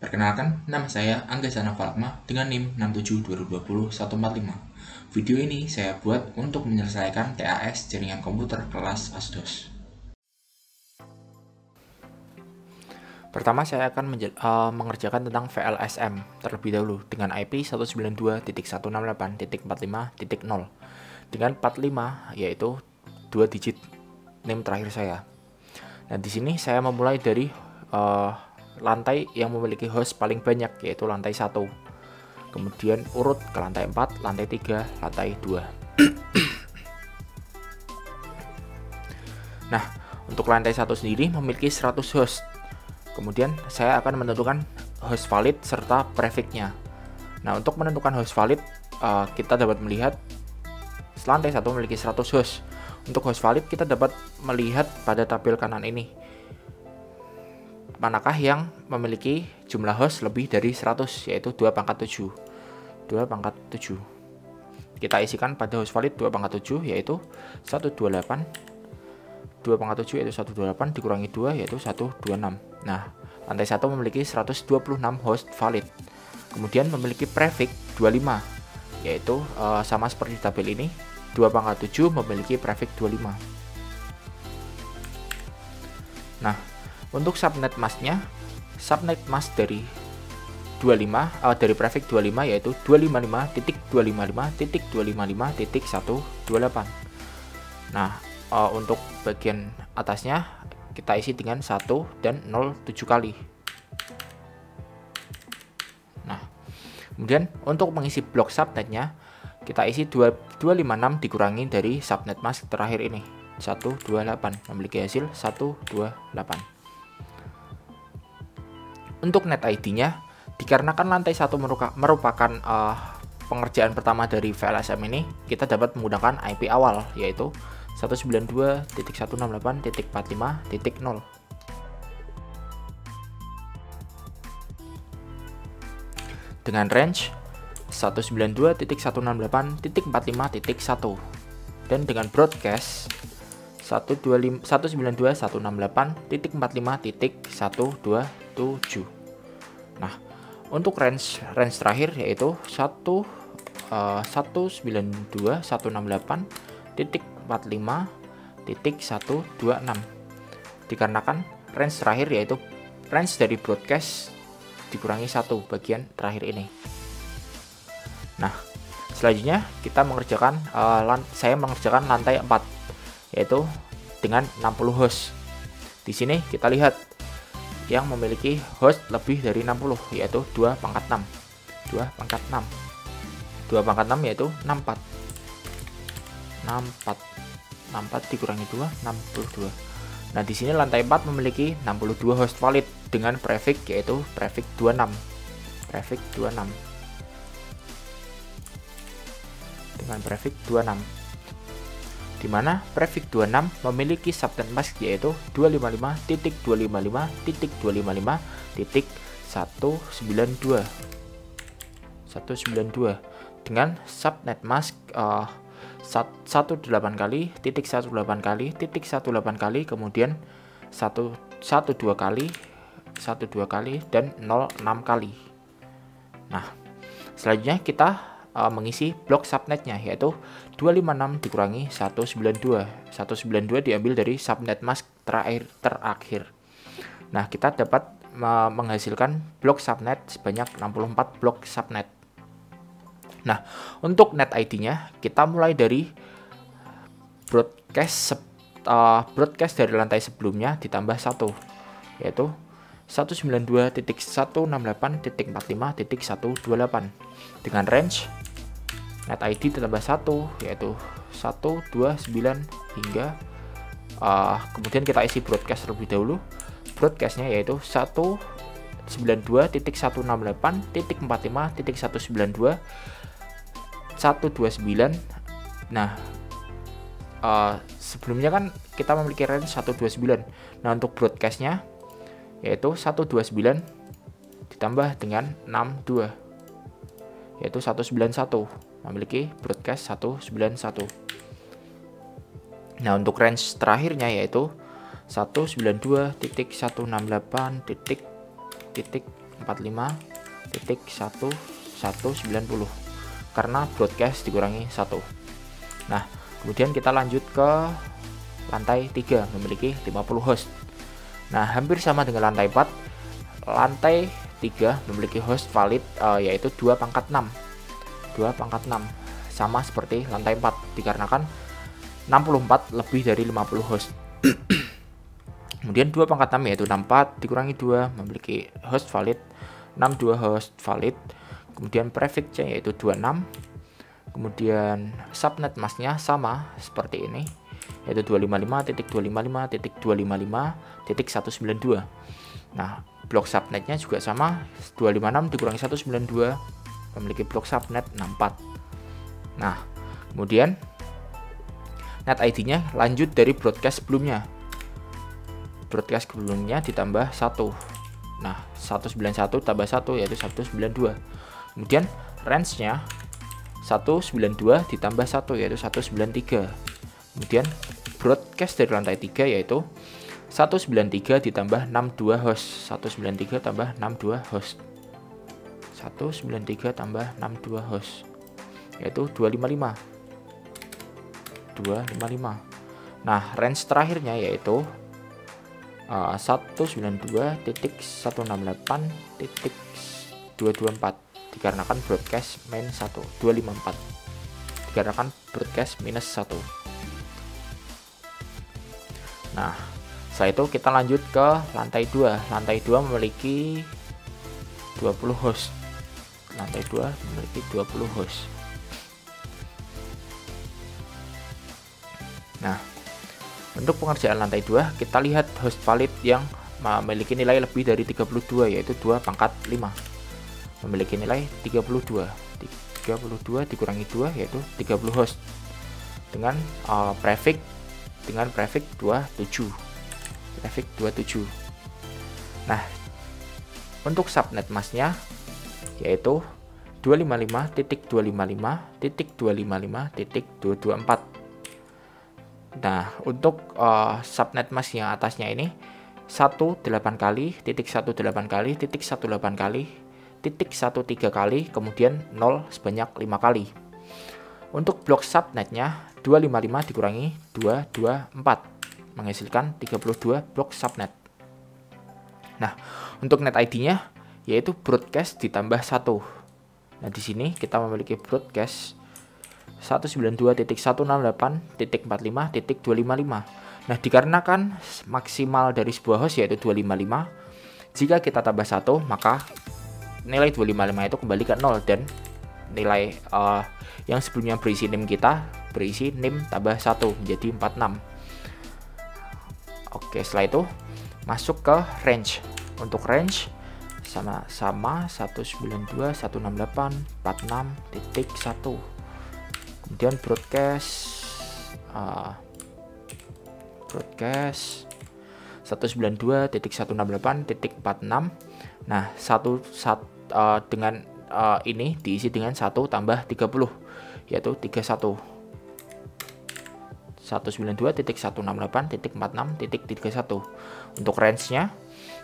Perkenalkan, nama saya Angga Sana Falakma dengan NIM 67202145. Video ini saya buat untuk menyelesaikan TAS jaringan komputer kelas ASDOS. Pertama saya akan mengerjakan tentang VLSM terlebih dahulu dengan IP 192.168.45.0 dengan 45 yaitu 2 digit NIM terakhir saya. Nah, di sini saya memulai dari lantai yang memiliki host paling banyak yaitu lantai 1. Kemudian urut ke lantai 4, lantai 3, lantai 2. Nah, untuk lantai 1 sendiri memiliki 100 host. Kemudian saya akan menentukan host valid serta prefixnya. Nah, untuk menentukan host valid kita dapat melihat lantai 1 memiliki 100 host. Untuk host valid kita dapat melihat pada tabel kanan ini. Manakah yang memiliki jumlah host lebih dari 100 yaitu 2/7. 2/7. Kita isikan pada host valid 2/7 yaitu 128. 2/7 yaitu 128 dikurangi 2 yaitu 126. Nah, lantai 1 memiliki 126 host valid. Kemudian memiliki prefix 25 yaitu sama seperti tabel ini, 2/7 memiliki prefix 25. Nah, untuk subnet masknya, subnet mask dari 25 dari prefix 25 yaitu 255.255.255.128. Nah, untuk bagian atasnya kita isi dengan 1 dan 0 7 kali. Nah, kemudian untuk mengisi blok subnetnya kita isi 256 dikurangi dari subnet mask terakhir ini 128 memiliki hasil 128. Untuk net ID-nya dikarenakan lantai 1 merupakan pengerjaan pertama dari VLSM ini, kita dapat menggunakan IP awal yaitu 192.168.45.0. Dengan range 192.168.45.1 dan dengan broadcast 192.168.45.127. Nah, untuk range terakhir yaitu 192.168.45.126. Dikarenakan range terakhir yaitu range dari broadcast dikurangi 1 bagian terakhir ini. Nah, selanjutnya kita mengerjakan saya mengerjakan lantai 4 yaitu dengan 60 host. Di sini kita lihat yang memiliki host lebih dari 60 yaitu 2/6. 2/6. 2/6 yaitu 64. 64 dikurangi 2 62. Nah, di sini lantai 4 memiliki 62 host valid dengan prefix yaitu prefix 26. Prefix 26. Dengan prefix 26. Di mana prefix 26 memiliki subnet mask yaitu 255.255.255.192 dengan subnet mask 18 kali, 18 kali, 18 kali, kemudian 12 kali, 12 kali, dan 06 kali. Nah, selanjutnya kita mengisi blok subnetnya yaitu 256 dikurangi 192. 192 diambil dari subnet mask terakhir. Nah, kita dapat menghasilkan blok subnet sebanyak 64 blok subnet. Nah, untuk net ID-nya kita mulai dari broadcast dari lantai sebelumnya ditambah 1 yaitu 192.168.45.128 dengan range net ID ditambah 1 yaitu 129 hingga kemudian kita isi broadcast terlebih dahulu. Broadcastnya yaitu 192.168.45.192 129. Nah, sebelumnya kan kita memiliki range 129. Nah, untuk broadcastnya yaitu 129 ditambah dengan 62 yaitu 191 memiliki broadcast 191. Nah, untuk range terakhirnya yaitu 192.168. 45.1190 karena broadcast dikurangi 1. Nah, kemudian kita lanjut ke lantai 3 memiliki 50 host. Nah, hampir sama dengan lantai 4. Lantai 3 memiliki host valid yaitu 2/6. 2/6 sama seperti lantai 4 dikarenakan 64 lebih dari 50 host. Kemudian 2/6 yaitu 64 dikurangi 2 memiliki host valid 62 host valid. Kemudian prefixnya yaitu 26. Kemudian subnet masknya sama seperti ini yaitu 255.255.255.192. Nah, blok subnetnya juga sama 256 dikurangi 192 memiliki blok subnet 64. Nah, kemudian net ID-nya lanjut dari broadcast sebelumnya. Broadcast sebelumnya ditambah 1. Nah, 191 tambah 1 yaitu 192. Kemudian range-nya 192 ditambah 1 yaitu 193. Kemudian broadcast dari lantai 3 yaitu 193 ditambah 62 host. 193 tambah 62 host. 193 tambah 62 host yaitu 255. 255. Nah, range terakhirnya yaitu 192.168.224 dikarenakan broadcast main 1. 254 dikarenakan broadcast minus 1. Nah, setelah itu kita lanjut ke lantai 2. Lantai 2 memiliki 20 host. Lantai 2 memiliki 20 host. Nah, untuk pengerjaan lantai 2, kita lihat host valid yang memiliki nilai lebih dari 32 yaitu 2/5. Memiliki nilai 32. 32 dikurangi 2 yaitu 30 host. Dengan prefix 27. Prefix 27. Nah, untuk subnet masknya yaitu 255.255.255.224. Nah, untuk subnet mask yang atasnya ini 18 kali, titik 18 kali, titik 18 kali, titik 13 kali, kemudian 0 sebanyak 5 kali. Untuk blok subnetnya 255 dikurangi 224 menghasilkan 32 blok subnet. Nah, untuk net ID-nya yaitu broadcast ditambah 1. Nah, di sini kita memiliki broadcast 192.168.45.255. Nah, dikarenakan maksimal dari sebuah host yaitu 255, jika kita tambah 1, maka nilai 255 itu kembali ke 0 dan nilai yang sebelumnya berisi NIM kita berisi NIM tambah 1 menjadi 46. Oke, setelah itu masuk ke range. Untuk range sama 192.168.46.1. Kemudian broadcast 192.168.46. Nah, dengan ini diisi dengan 1 tambah 30 yaitu 31. 192.168.46.31. Untuk range-nya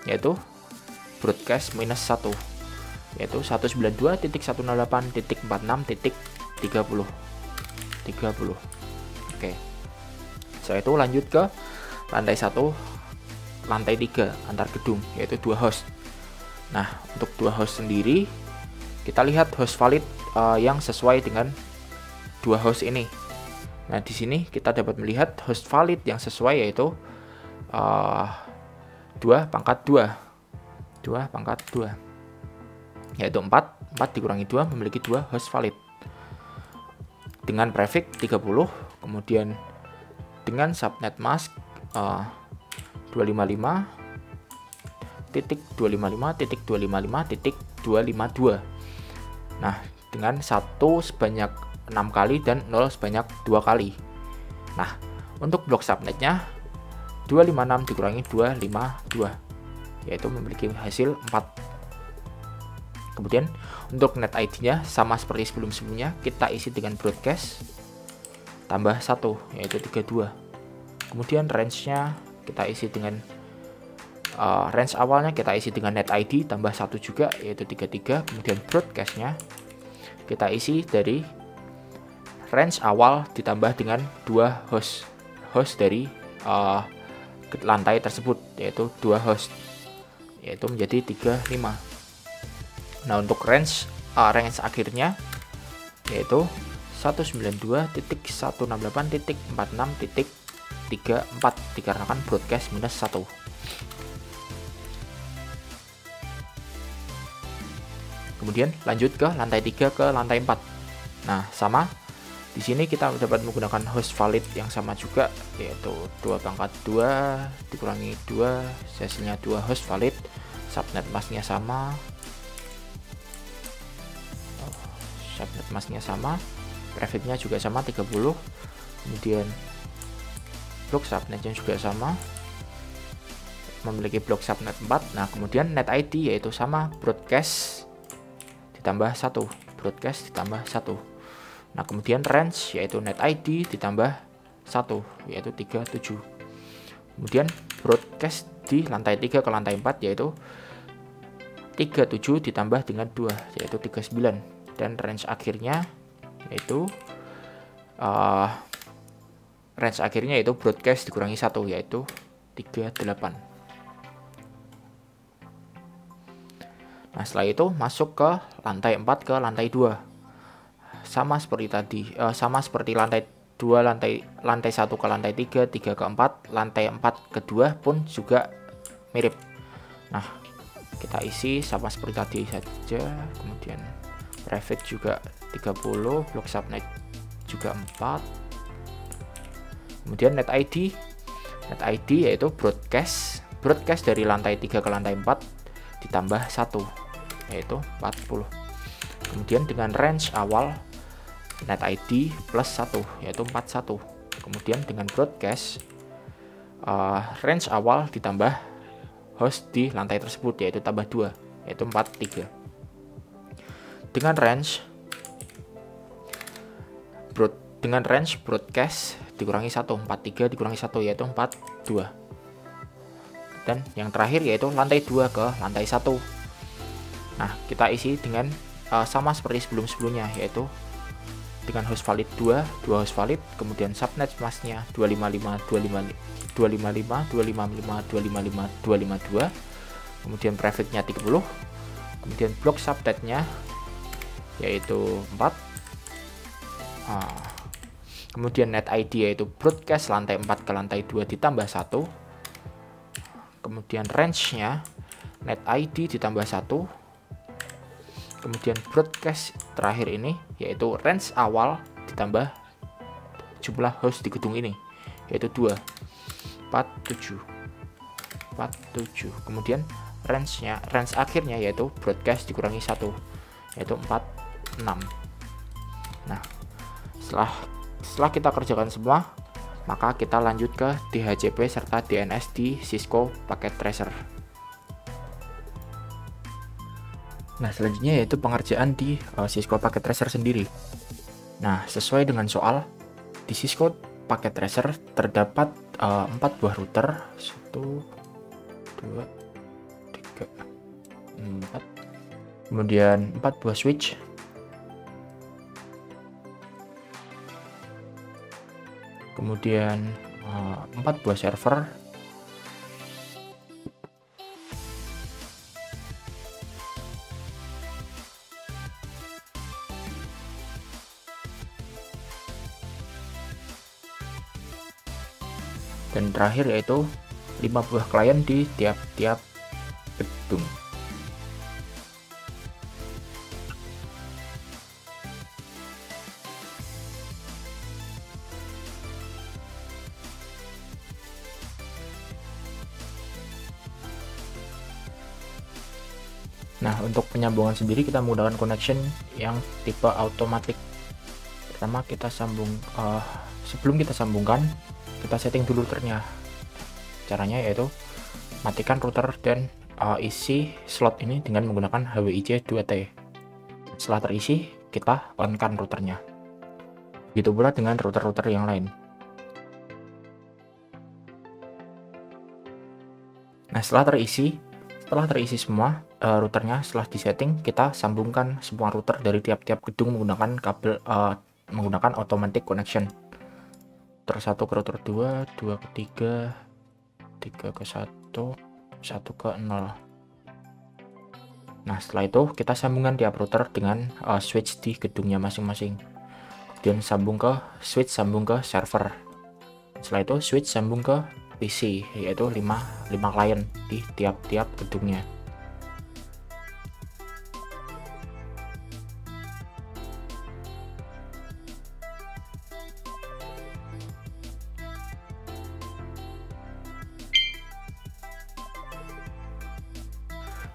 yaitu broadcast minus 1 yaitu 192.168.46.30. Oke. Setelah itu lanjut ke lantai 1, lantai 3 antar gedung yaitu 2 host. Nah, untuk 2 host sendiri kita lihat host valid yang sesuai dengan 2 host ini. Nah, di sini kita dapat melihat host valid yang sesuai yaitu 2/2 yaitu 4 dikurangi 2 memiliki 2 host valid dengan prefix 30. Kemudian dengan subnet mask 255.255.255.252. Nah, dengan 1 sebanyak 6 kali dan 0 sebanyak 2 kali. Nah, untuk blok subnetnya 256 dikurangi 252 yaitu memiliki hasil 4. Kemudian untuk net ID-nya sama seperti sebelum-sebelumnya, kita isi dengan broadcast tambah 1 yaitu 32. Kemudian range-nya kita isi dengan range awalnya kita isi dengan net ID tambah 1 juga, yaitu 33. Kemudian broadcastnya kita isi dari range awal ditambah dengan 2 host dari lantai tersebut, yaitu 2 host, yaitu menjadi 35. Nah, untuk range akhirnya yaitu 192.168.46.34 dikarenakan broadcast minus 1. Kemudian lanjut ke lantai 3 ke lantai 4. Nah, sama di sini kita dapat menggunakan host valid yang sama juga, yaitu 2/2 dikurangi 2, hasilnya 2 host valid. Subnet masknya sama, prefitnya juga sama 30. Kemudian blok subnetnya juga sama, memiliki blok subnet 4. Nah, kemudian net ID yaitu sama, broadcast ditambah 1, Nah, kemudian range yaitu net ID ditambah 1, yaitu 37. Kemudian broadcast di lantai 3 ke lantai 4 yaitu 37 ditambah dengan 2, yaitu 39. Dan range akhirnya yaitu broadcast dikurangi 1, yaitu 38. Nah, setelah itu masuk ke lantai 4 ke lantai 2. Sama seperti tadi, sama seperti lantai 2, lantai 1 ke lantai 3, 3 ke 4, lantai 4 ke 2 pun juga mirip. Nah, kita isi sama seperti tadi saja. Kemudian private juga 30, blok subnet juga 4. Kemudian net ID yaitu broadcast dari lantai 3 ke lantai 4 ditambah 1, yaitu 40. Kemudian dengan range awal net ID plus 1, yaitu 41. Kemudian dengan broadcast range awal ditambah host di lantai tersebut, yaitu tambah 2, yaitu 43. Dengan range broadcast dikurangi 1, 43 dikurangi 1, yaitu 42. Dan yang terakhir yaitu lantai 2 ke lantai 1. Nah, kita isi dengan sama seperti sebelumnya, yaitu dengan host valid 2 host valid, kemudian subnet masknya 255, kemudian private-nya 30, kemudian blok subnetnya yaitu 4, kemudian net ID yaitu broadcast lantai 4 ke lantai 2 ditambah 1, kemudian range-nya net ID ditambah 1, kemudian broadcast terakhir ini yaitu range awal ditambah jumlah host di gedung ini, yaitu 2, 47. Kemudian range akhirnya yaitu broadcast dikurangi 1, yaitu 46. Nah, setelah kita kerjakan semua, maka kita lanjut ke DHCP serta DNS di Cisco Packet Tracer. Nah, selanjutnya yaitu pengerjaan di Cisco Packet Tracer sendiri. Nah, sesuai dengan soal, di Cisco Packet Tracer terdapat 4 buah router, 1, 2, 3, 4, kemudian 4 buah switch, kemudian 4 buah server, dan terakhir yaitu 5 buah klien di tiap-tiap gedung. Nah, untuk penyambungan sendiri kita menggunakan connection yang tipe automatic. Pertama kita sambung, sebelum kita sambungkan, kita setting dulu routernya. Caranya yaitu matikan router dan isi slot ini dengan menggunakan HWIJ 2T. Setelah terisi, kita on-kan routernya. Begitu pula dengan router-router yang lain. Nah, Nah, setelah terisi semua routernya, setelah disetting, kita sambungkan semua router dari tiap-tiap gedung menggunakan kabel menggunakan automatic connection. Router 1 ke router 2, 2 ke 3, 3 ke 1, 1 ke 0. Nah, setelah itu kita sambungkan tiap router dengan switch di gedungnya masing-masing. Kemudian sambung ke server. Setelah itu switch sambung ke PC, yaitu 5 klien di tiap-tiap gedungnya.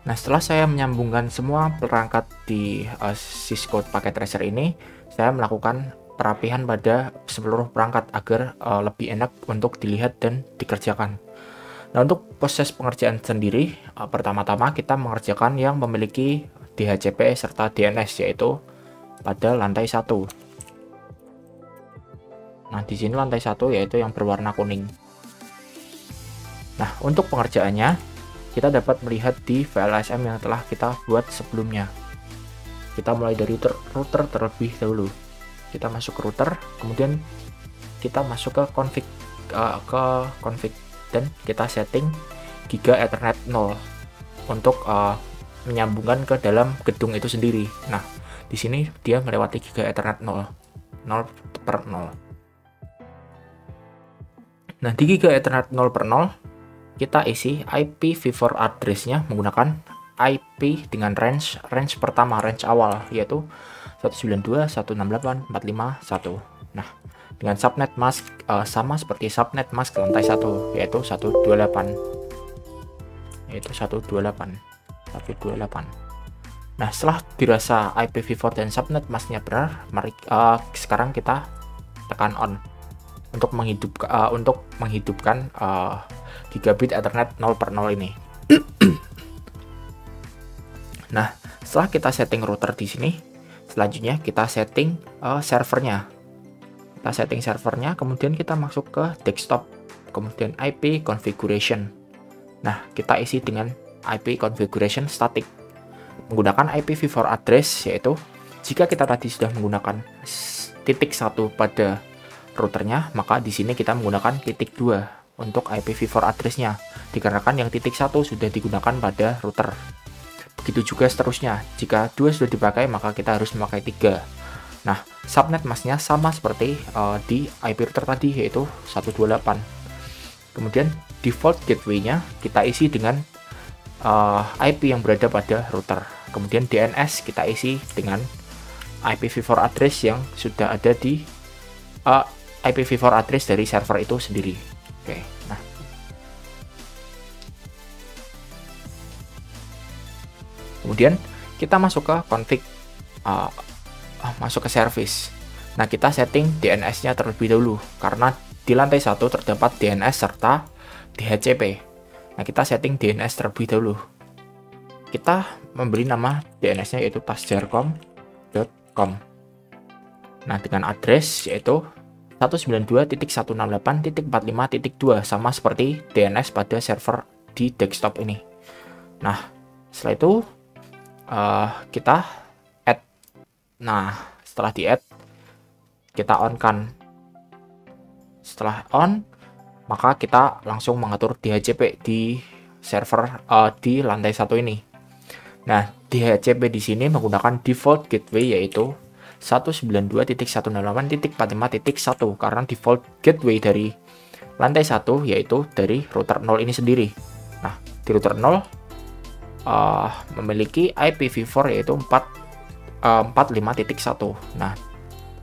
Nah, setelah saya menyambungkan semua perangkat di Cisco Packet Tracer ini, saya melakukan perapihan pada seluruh perangkat agar lebih enak untuk dilihat dan dikerjakan. Nah, untuk proses pengerjaan sendiri, pertama-tama kita mengerjakan yang memiliki DHCP serta DNS, yaitu pada lantai 1. Nah, di sini lantai 1 yaitu yang berwarna kuning. Nah, untuk pengerjaannya kita dapat melihat di file ASM yang telah kita buat sebelumnya. Kita mulai dari router terlebih dahulu. Kita masuk ke router, kemudian kita masuk ke config dan kita setting Giga Ethernet 0 untuk menyambungkan ke dalam gedung itu sendiri. Nah, di sini dia melewati Giga Ethernet 0 per 0. Nah, di Giga Ethernet 0 per 0 kita isi IPv4 address-nya menggunakan IP dengan range pertama, range awal, yaitu 192.168.451. Nah, dengan subnet mask sama seperti subnet mask lantai 1, yaitu 128. Nah, setelah dirasa IPv4 dan subnet masknya benar, mari sekarang kita tekan on untuk menghidupkan gigabit Ethernet 0 per 0 ini. Nah, setelah kita setting router di sini, selanjutnya kita setting servernya. Kita setting servernya, kemudian kita masuk ke desktop, kemudian IP configuration. Nah, kita isi dengan IP configuration static menggunakan IPv4 address, yaitu jika kita tadi sudah menggunakan titik 1 pada routernya, maka di sini kita menggunakan titik 2 untuk IPv4 address-nya, dikarenakan yang titik 1 sudah digunakan pada router. Begitu juga seterusnya, jika 2 sudah dipakai maka kita harus memakai 3. Nah, subnet masknya sama seperti di IP router tadi, yaitu 128. Kemudian default gateway-nya kita isi dengan IP yang berada pada router. Kemudian DNS kita isi dengan IPv4 address yang sudah ada di IPv4 address dari server itu sendiri. Oke, nah kemudian kita masuk ke config, masuk ke service. Nah, kita setting DNS-nya terlebih dahulu karena di lantai 1 terdapat DNS serta DHCP. Nah, kita setting DNS terlebih dahulu. Kita memberi nama DNS-nya yaitu tasjarcom.com. Nah, dengan address yaitu 192.168.45.2 sama seperti DNS pada server di desktop ini. Nah, setelah itu kita add. Nah, setelah di add kita on kan. Setelah on, maka kita langsung mengatur DHCP di server di lantai 1 ini. Nah, DHCP di sini menggunakan default gateway yaitu 192.168.45.1 karena default gateway dari lantai 1 yaitu dari router 0 ini sendiri. Nah, di router 0 memiliki IPv4 yaitu 45.1. Nah,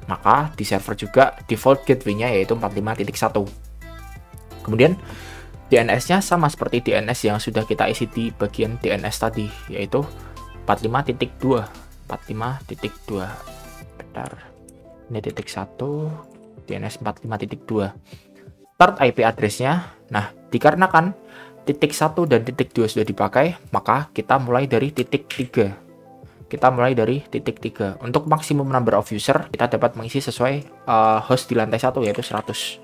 maka di server juga default gateway-nya yaitu 45.1. Kemudian DNS-nya sama seperti DNS yang sudah kita isi di bagian DNS tadi, yaitu 45.2. 45.2. Bentar. Ini titik 1, DNS 45.2. Start IP address-nya. Nah, dikarenakan titik 1 dan titik 2 sudah dipakai, maka kita mulai dari titik 3. Kita mulai dari titik 3. Untuk maksimum number of user, kita dapat mengisi sesuai host di lantai 1 yaitu 100.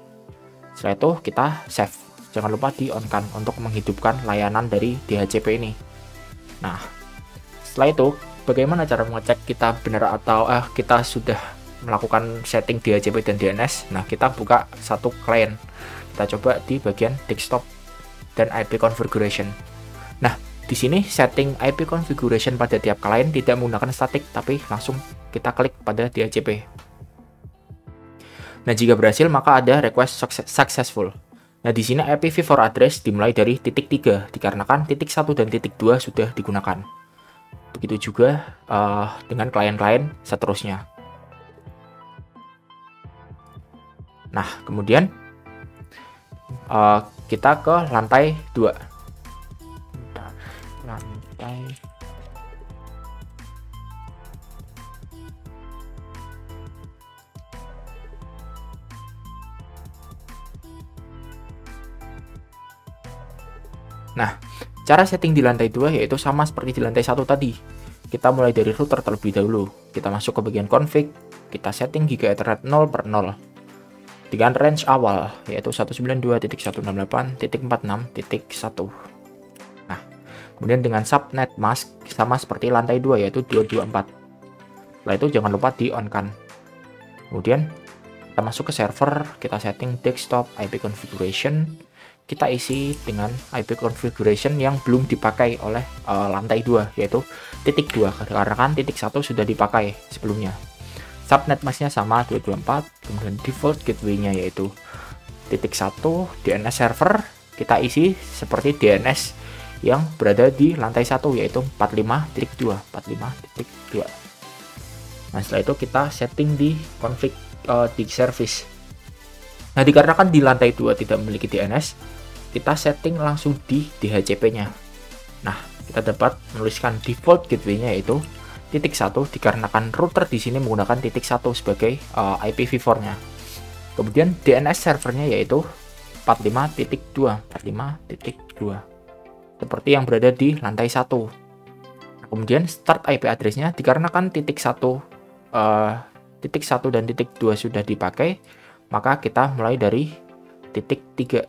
Setelah itu kita save jangan lupa di on kan untuk menghidupkan layanan dari DHCP ini. Nah, setelah itu bagaimana cara mengecek kita benar atau kita sudah melakukan setting DHCP dan DNS. Nah, kita buka satu klien, kita coba di bagian desktop dan IP configuration. Nah, di sini setting IP configuration pada tiap klien tidak menggunakan static, tapi langsung kita klik pada DHCP. Nah, jika berhasil maka ada request successful. Nah, di sini IPv4 address dimulai dari titik 3 dikarenakan titik 1 dan titik 2 sudah digunakan. Begitu juga dengan klien-klien seterusnya. Nah, kemudian kita ke lantai 2. Nah, cara setting di lantai 2 yaitu sama seperti di lantai 1 tadi. Kita mulai dari router terlebih dahulu. Kita masuk ke bagian config, kita setting Giga Ethernet 0/0 dengan range awal yaitu 192.168.46.1. Nah, kemudian dengan subnet mask sama seperti lantai 2 yaitu 224. Setelah itu jangan lupa di on kan. Kemudian kita masuk ke server, kita setting desktop IP configuration. Kita isi dengan IP configuration yang belum dipakai oleh lantai 2 yaitu titik 2 karena kan titik 1 sudah dipakai sebelumnya. Subnet masknya sama 224, kemudian default gateway-nya yaitu titik 1 DNS server kita isi seperti DNS yang berada di lantai 1 yaitu 45.2. Nah, setelah itu kita setting di config di service. Nah, dikarenakan di lantai 2 tidak memiliki DNS, kita setting langsung di DHCP-nya. Nah, kita dapat menuliskan default gateway-nya yaitu titik 1 dikarenakan router di sini menggunakan titik 1 sebagai IPv4-nya. Kemudian DNS servernya yaitu 45.2 seperti yang berada di lantai 1. Kemudian start IP address-nya dikarenakan titik 1 dan titik 2 sudah dipakai, maka kita mulai dari titik 3.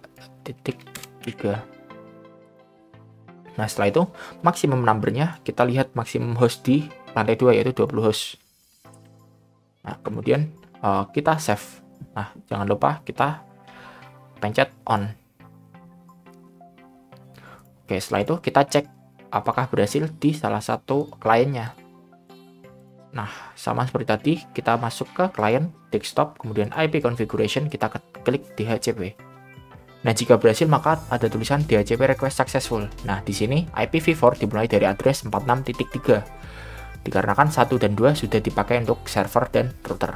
Nah, setelah itu maksimum numbernya kita lihat maksimum host di lantai 2 yaitu 20 host. Nah, kemudian kita save. Nah, jangan lupa kita pencet on. Oke, setelah itu kita cek apakah berhasil di salah satu kliennya. Nah, sama seperti tadi, kita masuk ke klien desktop, kemudian IP configuration, kita klik DHCP. Nah, jika berhasil maka ada tulisan DHCP request successful. Nah, di sini IPv4 dimulai dari address 46.3 dikarenakan 1 dan 2 sudah dipakai untuk server dan router.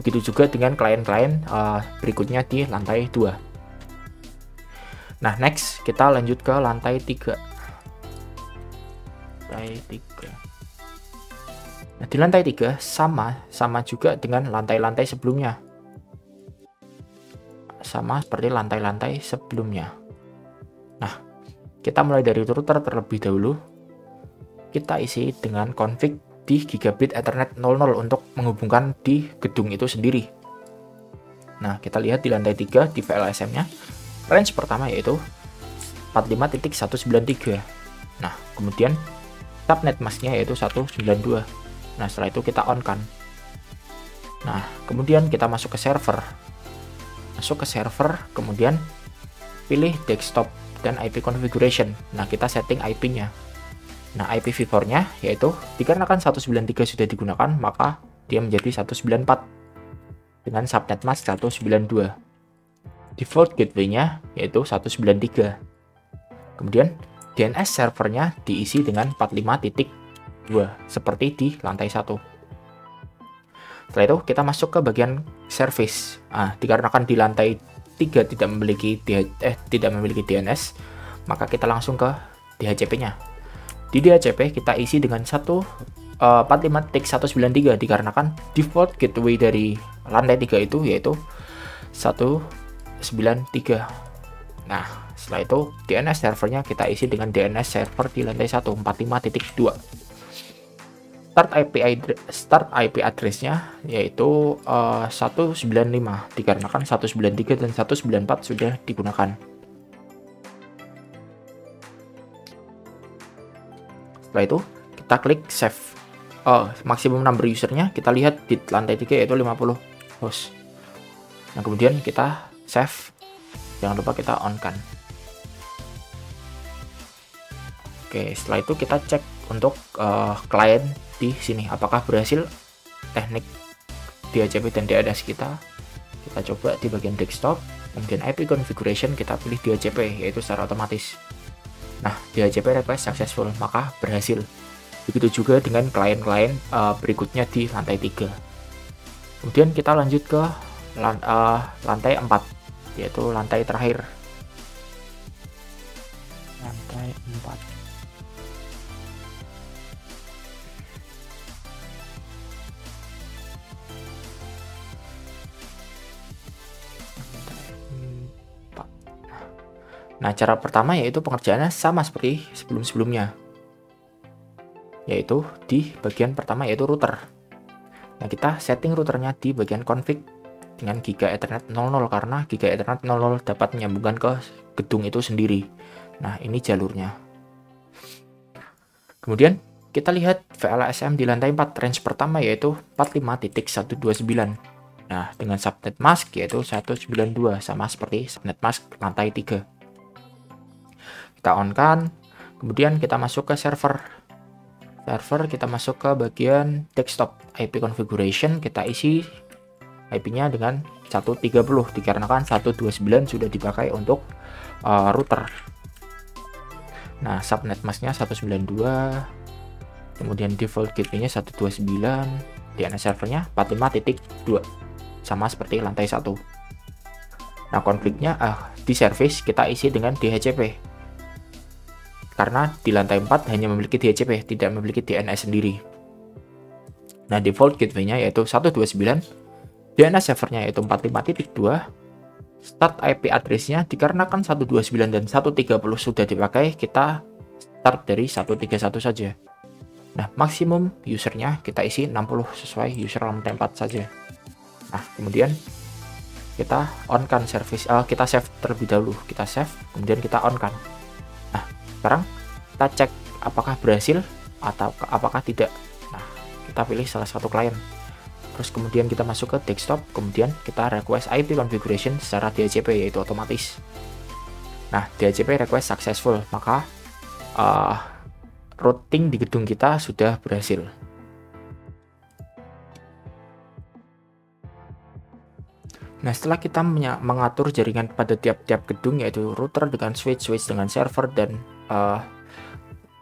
Begitu juga dengan klien-klien berikutnya di lantai 2. Nah, next kita lanjut ke lantai 3. Nah, di lantai 3 sama juga dengan lantai-lantai sebelumnya. Sama seperti lantai-lantai sebelumnya. Nah, kita mulai dari router terlebih dahulu. Kita isi dengan config di gigabit Ethernet 00 untuk menghubungkan di gedung itu sendiri. Nah, kita lihat di lantai 3 di VLSM-nya, range pertama yaitu 45.193. Nah, kemudian subnet masknya yaitu 192. Nah, setelah itu kita on kan. Nah, kemudian kita masuk ke server. Kemudian pilih desktop dan IP configuration. Nah, kita setting IP-nya. Nah, IPv4-nya yaitu dikarenakan 193 sudah digunakan, maka dia menjadi 194 dengan subnet mask 192. Default gateway-nya yaitu 193. Kemudian DNS servernya diisi dengan 45.2 seperti di lantai 1. Setelah itu kita masuk ke bagian service. Nah, dikarenakan di lantai 3 tidak memiliki DNS, maka kita langsung ke DHCP-nya. Di DHCP kita isi dengan 45.193 dikarenakan default gateway dari lantai 3 itu yaitu 193. Nah, setelah itu DNS servernya kita isi dengan DNS server di lantai 1 45.2. Start IP address-nya yaitu 195 dikarenakan 193 dan 194 sudah digunakan. Setelah itu kita klik save. Maksimum number usernya kita lihat di lantai 3 yaitu 50 host. Nah kemudian kita save, jangan lupa kita on kan. Oke, setelah itu kita cek untuk klien di sini apakah berhasil teknik DHCP dan DNS kita. Kita coba di bagian desktop, kemudian IP configuration kita pilih DHCP yaitu secara otomatis. Nah, DHCP request successful, maka berhasil. Begitu juga dengan klien-klien berikutnya di lantai 3. Kemudian kita lanjut ke lantai 4, yaitu lantai terakhir. Lantai 4. Nah, cara pertama yaitu pengerjaannya sama seperti sebelum-sebelumnya, yaitu di bagian pertama yaitu router. Nah, kita setting routernya di bagian config dengan Giga Ethernet 00 karena Giga Ethernet 00 dapat menyambungkan ke gedung itu sendiri. Nah, ini jalurnya. Kemudian kita lihat VLASM di lantai 4, range pertama yaitu 45.129. Nah, dengan subnet mask yaitu 192, sama seperti subnet mask lantai 3. Kita on kan, kemudian kita masuk ke server. Kita masuk ke bagian desktop IP configuration, kita isi IP-nya dengan 130 dikarenakan 129 sudah dipakai untuk router. Nah, subnet masknya 192, kemudian default gateway-nya 129, DNS servernya 45.2 sama seperti lantai 1. Nah, konfliknya di service kita isi dengan DHCP. Karena di lantai 4 hanya memiliki DHCP, tidak memiliki DNS sendiri. Nah, default gateway-nya yaitu 129, DNS servernya yaitu 45.2, start IP address-nya dikarenakan 129 dan 130 sudah dipakai, kita start dari 131 saja. Nah, maksimum usernya kita isi 60 sesuai user lantai 4 saja. Nah, kemudian kita on kan service, kita save terlebih dahulu, kita save, kemudian kita on kan. Nah, sekarang kita cek apakah berhasil atau apakah tidak. Nah, kita pilih salah satu klien. Terus kemudian kita masuk ke desktop, kemudian kita request IP configuration secara DHCP yaitu otomatis. Nah, DHCP request successful, maka routing di gedung kita sudah berhasil. Nah, setelah kita mengatur jaringan pada tiap-tiap gedung yaitu router dengan switch dengan server dan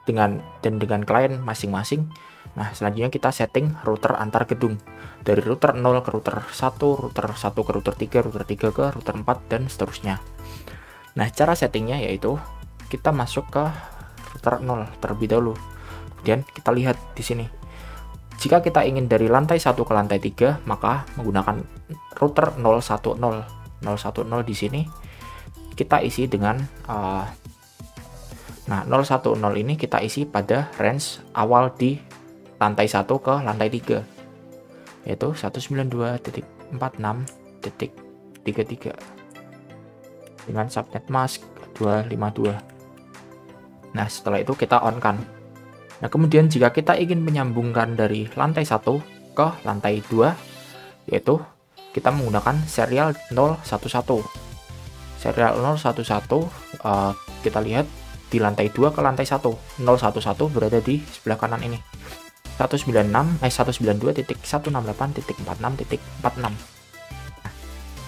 dengan klien masing-masing. Nah, selanjutnya kita setting router antar gedung dari router 0 ke router 1, router 1 ke router 3, router 3 ke router 4 dan seterusnya. Nah, cara settingnya yaitu kita masuk ke router 0 terlebih dahulu. Kemudian kita lihat di sini. Jika kita ingin dari lantai 1 ke lantai 3, maka menggunakan router 010 di sini kita isi dengan nah, 010 ini kita isi pada range awal di lantai 1 ke lantai 3 yaitu 192.46.33 dengan subnet mask 252. Nah, setelah itu kita on kan. Nah, kemudian jika kita ingin menyambungkan dari lantai 1 ke lantai 2, yaitu kita menggunakan serial 011. Serial 011 kita lihat di lantai 2 ke lantai 1. 011 berada di sebelah kanan ini. 192.168.46.46. Nah,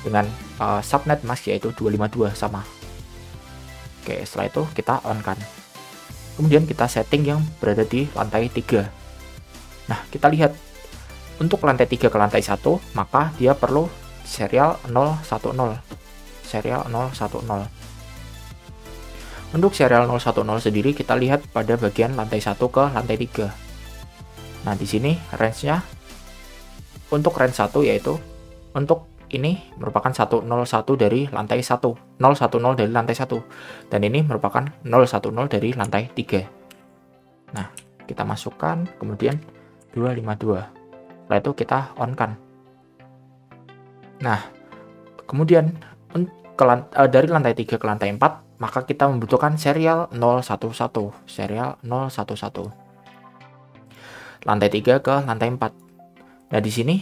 dengan subnet mask yaitu 252 sama. Oke, setelah itu kita on kan. Kemudian kita setting yang berada di lantai 3. Nah, kita lihat untuk lantai 3 ke lantai 1, maka dia perlu serial 010. Serial 010. Untuk serial 010 sendiri kita lihat pada bagian lantai 1 ke lantai 3. Nah, di sini range-nya untuk range 1 yaitu untuk ini merupakan 101 dari lantai 1, 010 dari lantai 1, dan ini merupakan 010 dari lantai 3. Nah, kita masukkan, kemudian 252. Setelah itu kita on kan. Nah, kemudian dari lantai 3 ke lantai 4, maka kita membutuhkan serial 011. Serial 011. lantai 3 ke lantai 4. Nah, di sini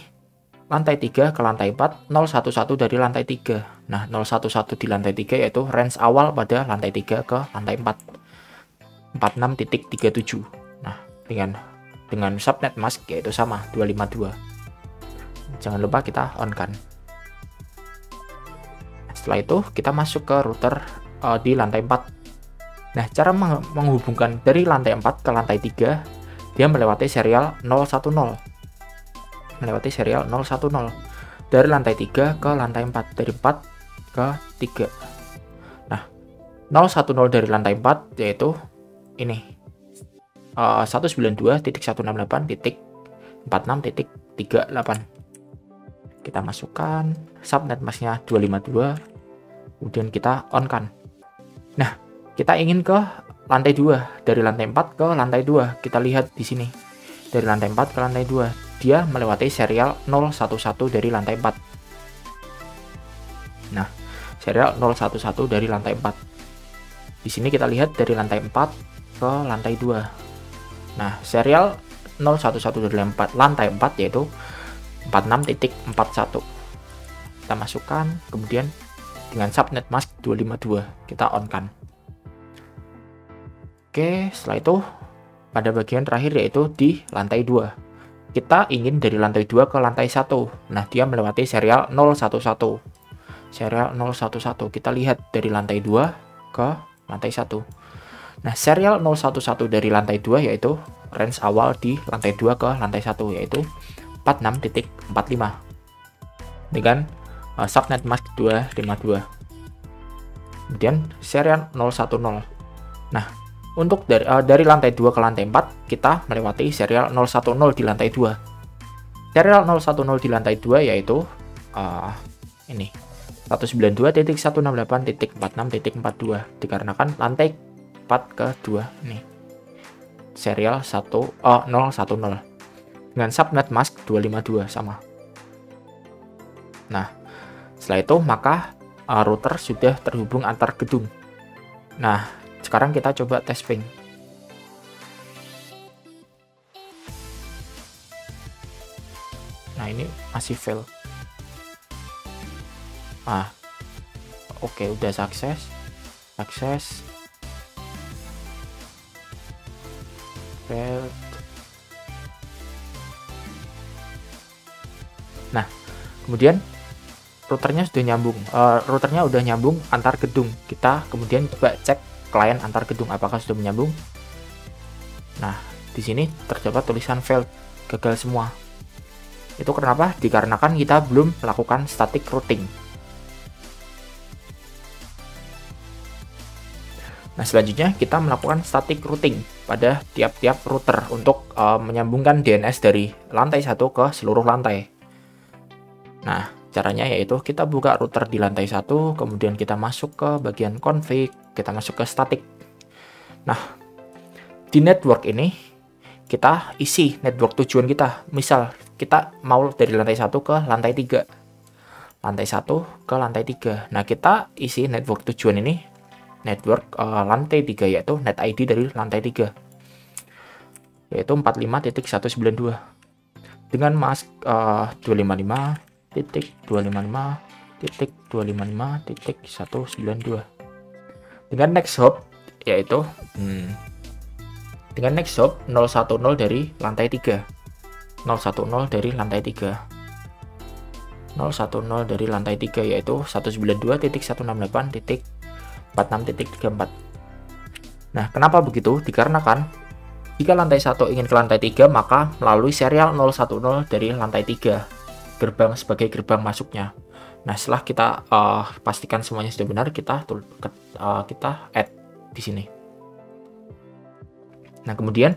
lantai 3 ke lantai 4, 011 dari lantai 3. Nah, 011 di lantai 3 yaitu range awal pada lantai 3 ke lantai 4. 46.37. Nah, dengan subnet mask yaitu sama 252. Jangan lupa kita on kan. Setelah itu kita masuk ke router di lantai 4. Nah, cara menghubungkan dari lantai 4 ke lantai 3, dia melewati serial 010. Melewati serial 010 dari lantai 3 ke lantai 4, dari 4 ke 3. Nah, 010 dari lantai 4 yaitu ini 192.168.46.38. Kita masukkan subnet masknya 252, kemudian kita on kan. Nah, kita ingin ke lantai 2, dari lantai 4 ke lantai 2. Kita lihat di sini, dari lantai 4 ke lantai 2 dia melewati serial 011 dari lantai 4. Nah, serial 011 dari lantai 4. Di sini kita lihat dari lantai 4 ke lantai 2. Nah, serial 011 dari lantai 4 yaitu 46.41. Kita masukkan, kemudian dengan subnet mask 252 kita on kan. Oke, setelah itu pada bagian terakhir yaitu di lantai 2. Kita ingin dari lantai 2 ke lantai 1. Nah, dia melewati serial 011. Serial 011. Kita lihat dari lantai 2 ke lantai 1. Nah, serial 011 dari lantai 2 yaitu range awal di lantai 2 ke lantai 1 yaitu 46.45 dengan subnet mask 252. Kemudian serial 010. Nah, untuk dari lantai 2 ke lantai 4 kita melewati serial 010 di lantai 2. Serial 010 di lantai 2 yaitu ini 192.168.46.42 dikarenakan lantai 4 ke 2 nih. Serial 010 dengan subnet mask 252 sama. Nah, setelah itu maka router sudah terhubung antar gedung. Nah, sekarang kita coba tes ping. Nah, ini masih fail. Oke, udah sukses. Failed. Nah, kemudian routernya udah nyambung antar gedung. Kita kemudian coba cek klien antar gedung apakah sudah menyambung. Nah, di sini terdapat tulisan failed, gagal semua. Itu kenapa? Dikarenakan kita belum melakukan static routing. Nah, selanjutnya kita melakukan static routing pada tiap-tiap router untuk menyambungkan DNS dari lantai 1 ke seluruh lantai. Nah, caranya yaitu kita buka router di lantai 1, kemudian kita masuk ke bagian config, kita masuk ke static. Nah, di network ini kita isi network tujuan kita. Misal kita mau dari lantai 1 ke lantai 3. Lantai 1 ke lantai 3. Nah, kita isi network tujuan ini network lantai 3 yaitu net ID dari lantai 3. Yaitu 45.192. Dengan mask 255.255.255.192. Dengan next hop yaitu dengan next hop 010 dari lantai 3. 010 dari lantai 3. 010 dari lantai 3 yaitu 192.168.46.34. Nah, kenapa begitu? Dikarenakan jika lantai 1 ingin ke lantai 3 maka melalui serial 010 dari lantai 3 gerbang sebagai gerbang masuknya. Nah, setelah kita pastikan semuanya sudah benar, kita add di sini. Nah, kemudian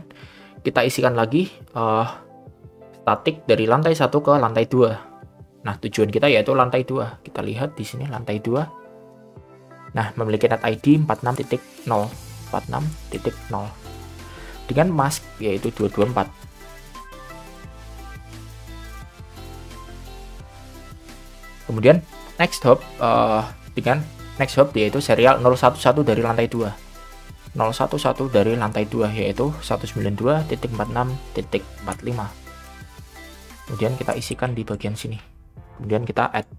kita isikan lagi statik dari lantai 1 ke lantai 2. Nah, tujuan kita yaitu lantai 2. Kita lihat di sini lantai 2. Nah, memiliki net ID 46.0 dengan mask yaitu 224. Kemudian next hop dengan next hop yaitu serial 011 dari lantai 2. 011 dari lantai 2, yaitu 192.46.45. Kemudian kita isikan di bagian sini. Kemudian kita add.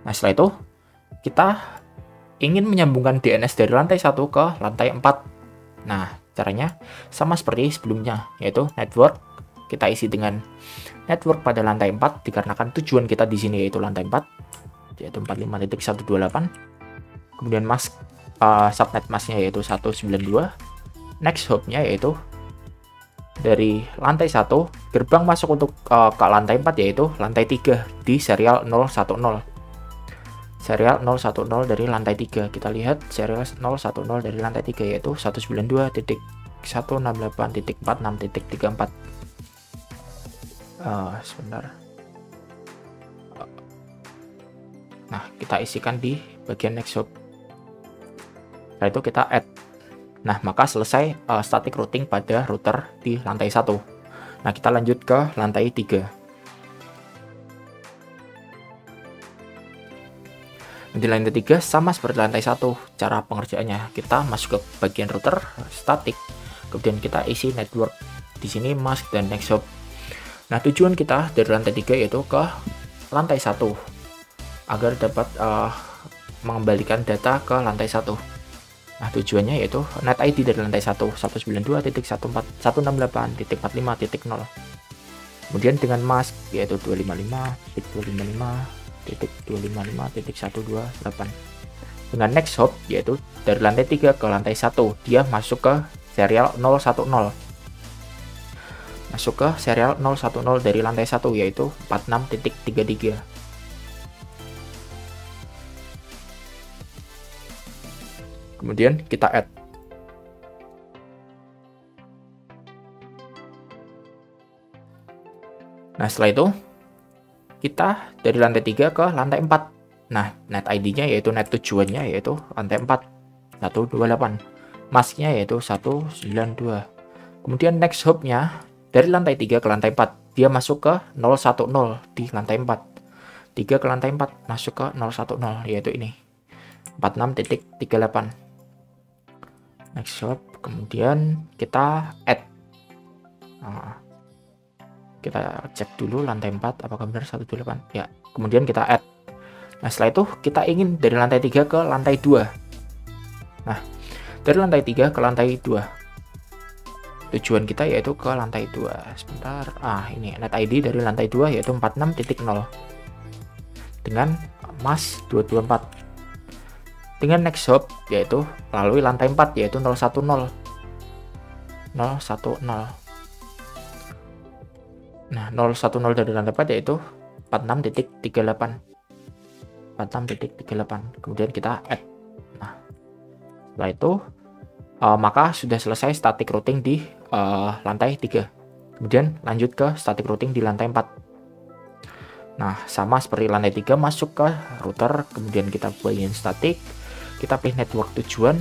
Nah, setelah itu kita ingin menyambungkan DNS dari lantai 1 ke lantai 4. Nah, caranya sama seperti sebelumnya, yaitu network. Kita isi dengan network pada lantai 4 dikarenakan tujuan kita di sini yaitu lantai 4, yaitu 45.128. Kemudian mask subnet masknya yaitu 192. Next hopnya yaitu dari lantai 1, gerbang masuk untuk ke lantai 4 yaitu lantai 3 di serial 010. Serial 010 dari lantai 3. Kita lihat serial 010 dari lantai 3 yaitu 192.168.46.34. Sebentar. Nah, kita isikan di bagian next hop. Setelah itu kita add. Nah, maka selesai static routing pada router di lantai 1. Nah, kita lanjut ke lantai 3. Di lantai 3 sama seperti lantai 1 cara pengerjaannya. Kita masuk ke bagian router static, kemudian kita isi network. Di sini mask dan next hop. Nah, tujuan kita dari lantai 3 yaitu ke lantai 1 agar dapat mengembalikan data ke lantai 1. Nah, tujuannya yaitu net ID dari lantai 1 192.168.45.0. Kemudian dengan mask yaitu 255.255.128. Dengan next hop yaitu dari lantai 3 ke lantai 1, dia masuk ke serial 010. Masuk ke serial 010 dari lantai 1 yaitu 46.33. Kemudian kita add. Nah, setelah itu kita dari lantai 3 ke lantai 4. Nah, net ID-nya yaitu net tujuannya yaitu lantai 4 128. Masknya yaitu 192. Kemudian next hop-nya dari lantai 3 ke lantai 4. Dia masuk ke 010 di lantai 4. 3 ke lantai 4 masuk ke 010 yaitu ini. 46.38. Next hop, kemudian kita add. Nah, kita cek dulu lantai 4 apakah benar 128 ya. Kemudian kita add. Nah, setelah itu kita ingin dari lantai 3 ke lantai 2. Nah, dari lantai 3 ke lantai 2, tujuan kita yaitu ke lantai 2. Sebentar, ini net ID dari lantai 2 yaitu 46.0 dengan mask 224. Dengan next hop yaitu melalui lantai 4 yaitu 010. Nah, 010 dari lantai 4 yaitu 46.38. 46.38. Kemudian kita add. Nah, setelah itu maka sudah selesai static routing di lantai 3. Kemudian lanjut ke static routing di lantai 4. Nah, sama seperti lantai 3 masuk ke router, kemudian kita buatin static. Kita pilih network tujuan.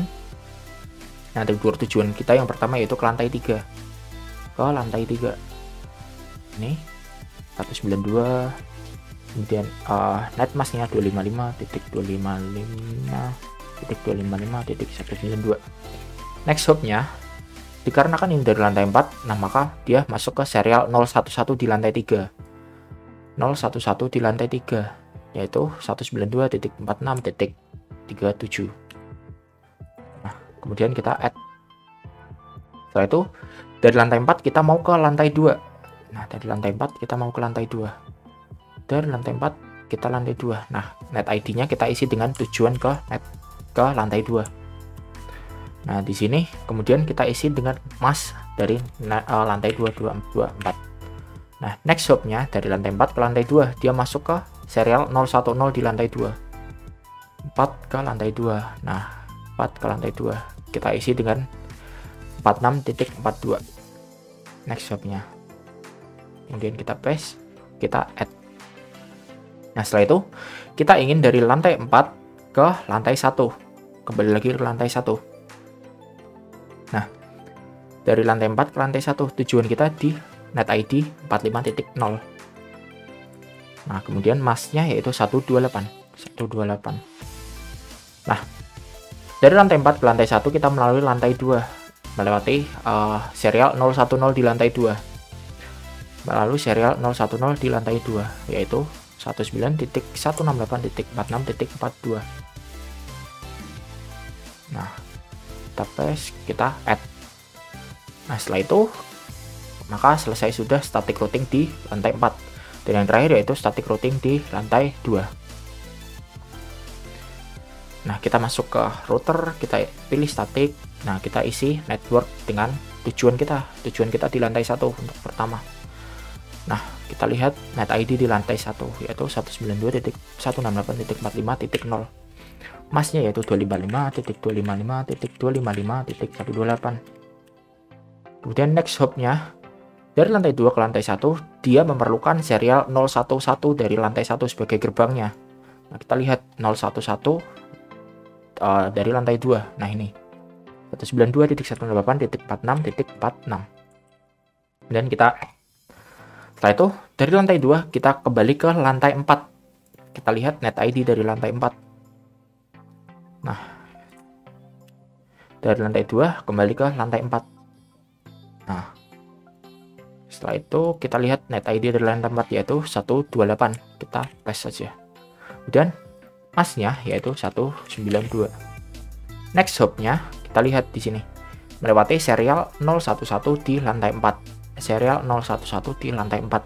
Nah, network tujuan kita yang pertama yaitu ke lantai 3. Ke lantai 3. Ini 192. Kemudian net masknya 255.255.255.192. Next hopnya dikarenakan ini dari lantai 4, nah maka dia masuk ke serial 011 di lantai 3. 011 di lantai 3 yaitu 192.46.37. Nah, kemudian kita add. Setelah itu dari lantai 4 kita mau ke lantai 2. Nah, dari lantai 4 kita mau ke lantai 2. Dari lantai 4 kita lantai 2. Nah, net ID-nya kita isi dengan tujuan ke lantai 2. Nah, di sini kemudian kita isi dengan mask dari lantai 224. Nah, next hop-nya dari lantai 4 ke lantai 2, dia masuk ke serial 010 di lantai 2. 4 ke lantai 2. Nah, 4 ke lantai 2 kita isi dengan 46.42. Next hop-nya. Kemudian kita paste, kita add. Nah, setelah itu kita ingin dari lantai 4 ke lantai 1. Kembali lagi ke lantai 1. Nah, dari lantai 4 ke lantai 1, tujuan kita di net ID 45.0. Nah, kemudian masknya yaitu 128. Nah, Dari lantai 4 ke lantai 1 kita melalui lantai 2, melewati serial 010 di lantai 2. Melalui serial 010 di lantai 2, yaitu 19.168.46.42. Nah, kita paste, kita add. Nah, setelah itu maka selesai sudah static routing di lantai 4. Dan yang terakhir yaitu static routing di lantai 2. Nah, kita masuk ke router, kita pilih static. Nah, kita isi network dengan tujuan kita di lantai 1 untuk pertama. Nah, kita lihat net ID di lantai 1 yaitu 192.168.45.0. Masnya yaitu 255.255.255.128. Kemudian next hopnya dari lantai 2 ke lantai 1, dia memerlukan serial 011 dari lantai 1 sebagai gerbangnya. Nah, kita lihat 011 dari lantai 2. Nah, ini 192.168.46.46. Dan setelah itu dari lantai 2 kita kembali ke lantai 4. Kita lihat net ID dari lantai 4. Nah, dari lantai 2 kembali ke lantai 4. Nah, setelah itu kita lihat net ID dari lantai 4 yaitu 128. Kita paste saja. Kemudian masnya yaitu 192. Next hopnya kita lihat di sini melewati serial 011 di lantai 4. Serial 011 di lantai 4.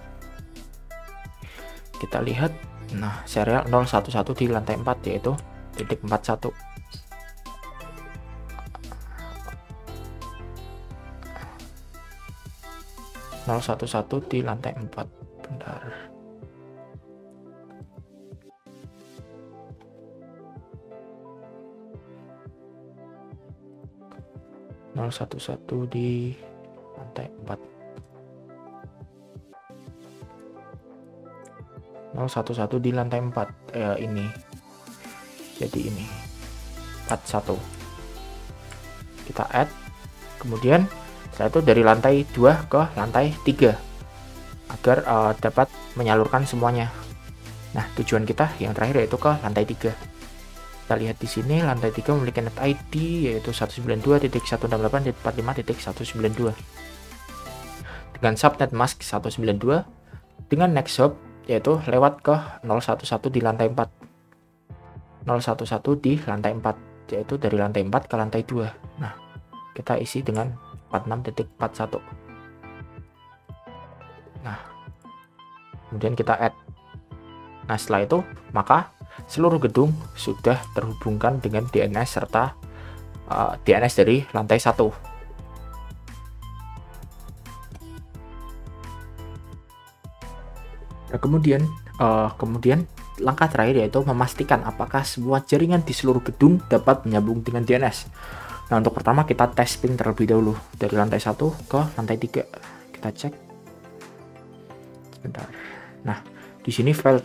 Kita lihat, nah, serial 011 di lantai 4 yaitu titik 41. di lantai 4. Bentar. di lantai 4. 011 di lantai 4 ini. Jadi ini 41. Kita add. Kemudian setelah itu dari lantai 2 ke lantai 3 agar dapat menyalurkan semuanya. Nah, tujuan kita yang terakhir yaitu ke lantai 3. Kita lihat di sini lantai 3 memiliki net ID yaitu 192.168.45.192 dengan subnet mask 192 dengan next hop yaitu lewat ke 011 di lantai 4. 011 di lantai 4 yaitu dari lantai 4 ke lantai 2. Nah, kita isi dengan 46.41. Nah, kemudian kita add. Nah, setelah itu maka seluruh gedung sudah terhubungkan dengan DNS serta DNS dari lantai 1. Nah, kemudian langkah terakhir yaitu memastikan apakah semua jaringan di seluruh gedung dapat menyambung dengan DNS. Nah, untuk pertama kita tes ping terlebih dahulu dari lantai 1 ke lantai 3. Kita cek. Sebentar. Nah, di sini file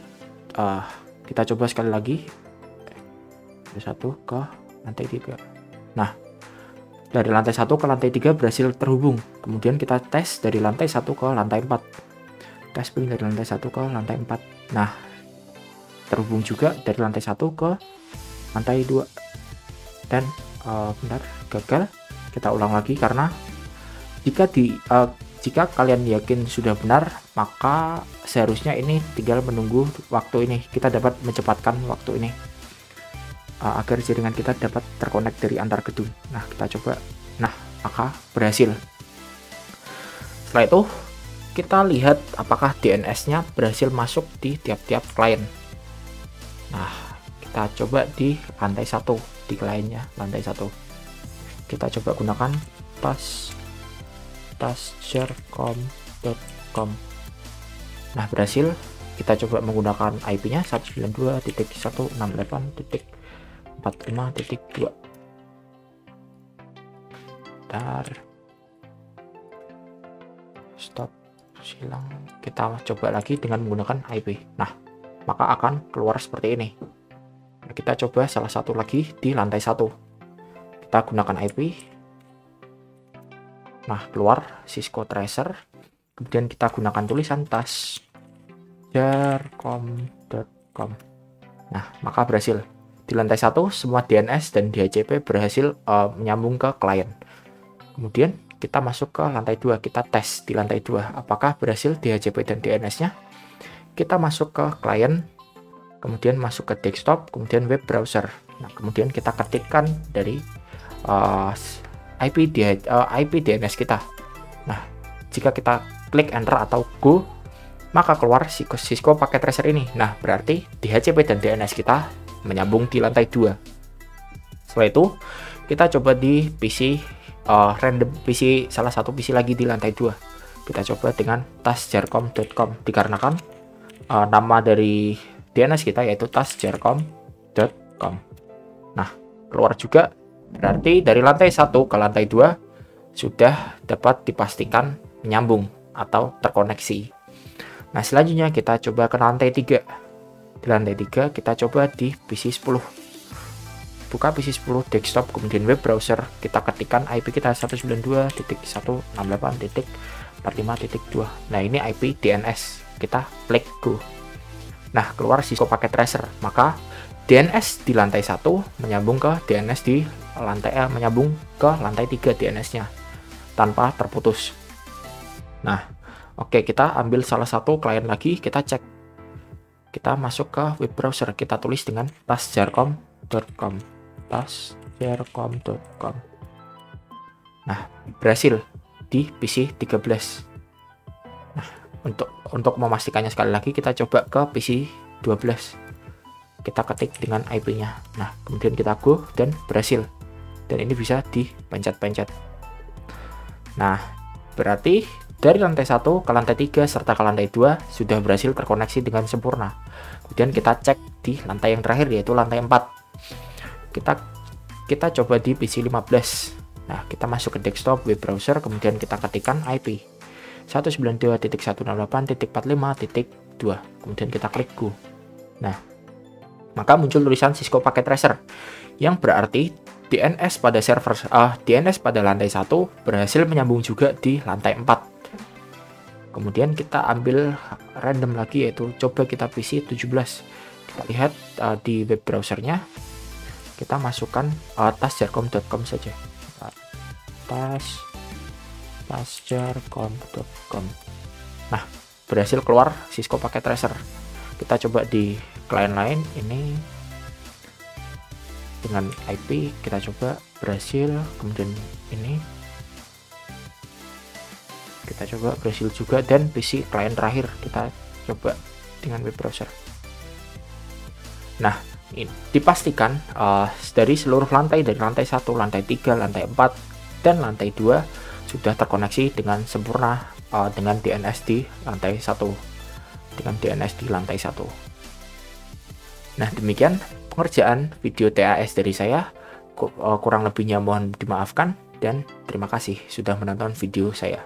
kita coba sekali lagi. Dari 1 ke lantai 3. Nah, dari lantai 1 ke lantai 3 berhasil terhubung. Kemudian kita tes dari lantai 1 ke lantai 4. Tes ping dari lantai 1 ke lantai 4. Nah, terhubung juga dari lantai 1 ke lantai 2. Dan benar, gagal. Kita ulang lagi karena jika kalian yakin sudah benar, maka seharusnya ini tinggal menunggu waktu ini. Kita dapat mencepatkan waktu ini agar jaringan kita dapat terkonek dari antar gedung. Nah, kita coba. Nah, maka berhasil. Setelah itu kita lihat apakah DNS-nya berhasil masuk di tiap-tiap klien. Nah, kita coba di lantai 1, di kliennya lantai 1. Kita coba gunakan taskshare.com. Nah, berhasil. Kita coba menggunakan IP-nya 192.168.45.2. Bentar. Stop. Silang. Kita coba lagi dengan menggunakan IP. Nah, maka akan keluar seperti ini. Nah, kita coba salah satu lagi di lantai 1. Kita gunakan IP. Nah, keluar Cisco Tracer. Kemudian kita gunakan tulisan taskshare.com. Nah, maka berhasil. di lantai 1 semua DNS dan DHCP berhasil menyambung ke klien. Kemudian kita masuk ke lantai 2, kita tes di lantai 2 apakah berhasil DHCP dan DNS-nya. Kita masuk ke klien, kemudian masuk ke desktop, kemudian web browser. Nah, kemudian kita ketikkan dari IP DNS kita. Nah, jika kita klik enter atau go, maka keluar Cisco Packet Tracer ini. Nah, berarti DHCP dan DNS kita menyambung di lantai 2. Setelah itu, kita coba di PC random PC, salah satu PC lagi di lantai 2. Kita coba dengan tasjarcom.com dikarenakan nama dari DNS kita yaitu tasjarcom.com. Nah, keluar juga, berarti dari lantai 1 ke lantai 2 sudah dapat dipastikan menyambung atau terkoneksi. Nah, selanjutnya kita coba ke lantai 3. Di lantai 3 kita coba di PC 10. Buka PC 10 desktop, kemudian web browser, kita ketikkan IP kita 192.168.45.2. Nah, ini IP DNS. Kita klik go. Nah, keluar Cisco Packet Tracer. Maka DNS di lantai 1 menyambung ke DNS di lantai menyambung ke lantai 3 DNS-nya tanpa terputus. Nah, oke, kita ambil salah satu klien lagi, kita cek. Kita masuk ke web browser, kita tulis dengan tasjarcom.com. tasjarcom.com. Nah, berhasil di PC 13. Nah, untuk memastikannya sekali lagi kita coba ke PC 12. Kita ketik dengan IP-nya. Nah, kemudian kita go dan berhasil. Dan ini bisa dipencet-pencet. Nah, berarti dari lantai 1 ke lantai 3 serta ke lantai 2 sudah berhasil terkoneksi dengan sempurna. Kemudian kita cek di lantai yang terakhir yaitu lantai 4. Kita coba di PC 15. Nah, kita masuk ke desktop web browser, kemudian kita ketikkan IP 192.168.45.2. Kemudian kita klik go. Nah, maka muncul tulisan Cisco Packet Tracer yang berarti DNS pada DNS pada lantai 1 berhasil menyambung juga di lantai 4. Kemudian kita ambil random lagi, yaitu coba kita PC 17. Kita lihat di web browsernya, kita masukkan tasjarcom.com saja. tasjarcom.com. Nah, berhasil keluar Cisco Packet Tracer. Kita coba di klien lain, ini dengan IP kita coba berhasil, kemudian ini kita coba berhasil juga, dan PC klien terakhir kita coba dengan web browser. Nah, ini dipastikan dari seluruh lantai, dari lantai 1, lantai 3, lantai 4, dan lantai 2 sudah terkoneksi dengan sempurna dengan DNS di lantai 1, dengan DNS di lantai 1. Nah, demikian pengerjaan video TAS dari saya. Kurang lebihnya mohon dimaafkan, dan terima kasih sudah menonton video saya.